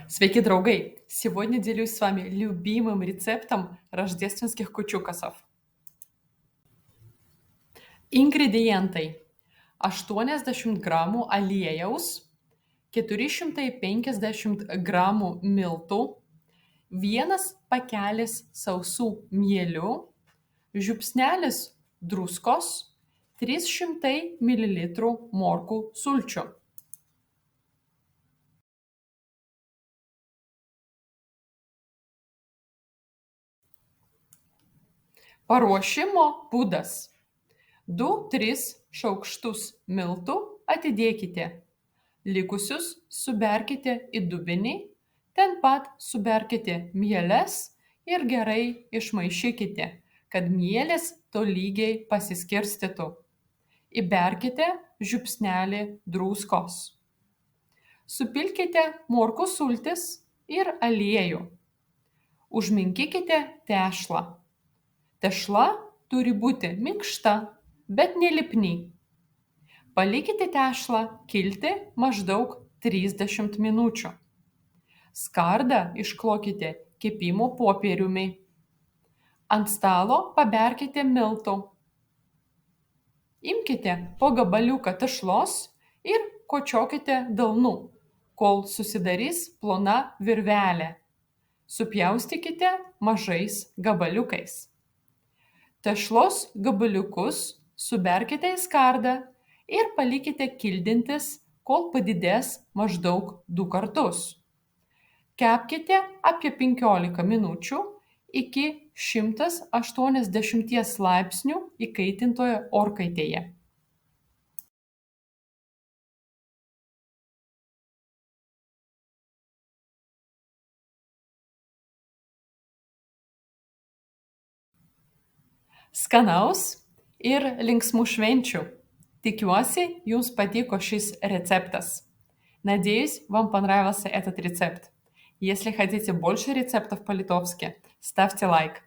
Sveiki, draugai! Сегодня делюсь с вами любимым рецептом рождественских кучукасов. Ingredientai: 80 gramų aliejaus, 450 gramų miltų, 1 pakelis sausų mielių, žiupsnelis druskos, 300 ml morkų sulčių. Paruošimo būdas: 2-3 šaukštus miltų atidėkite, likusius suberkite į dubenį, ten pat suberkite mieles ir gerai išmaišykite, kad mielės tolygiai pasiskirstytų. Įberkite žiupsnelį druskos. Supilkite morkų sultis ir aliejų. Užminkykite tešlą. Tešla turi būti minkšta, bet nelipni. Palikite tešlą kilti maždaug 30 minučių. Skardą išklokite kepimo popieriumi. Ant stalo paberkite miltų. Imkite po gabaliuką tešlos ir kočiokite delnu, kol susidarys plona virvelė. Supjaustykite mažais gabaliukais. Tešlos gabaliukus suberkite į skardą ir palikite kildintis, kol padidės maždaug 2 kartus. Kepkite apie 15 minučių iki 180 laipsnių įkaitintoje orkaitėje. Skanaus ir linksmų švenčių! Tikiuosi, jums patiko шis рецептас. Надеюсь, вам понравился этот рецепт. Если хотите больше рецептов по-литовски, ставьте лайк.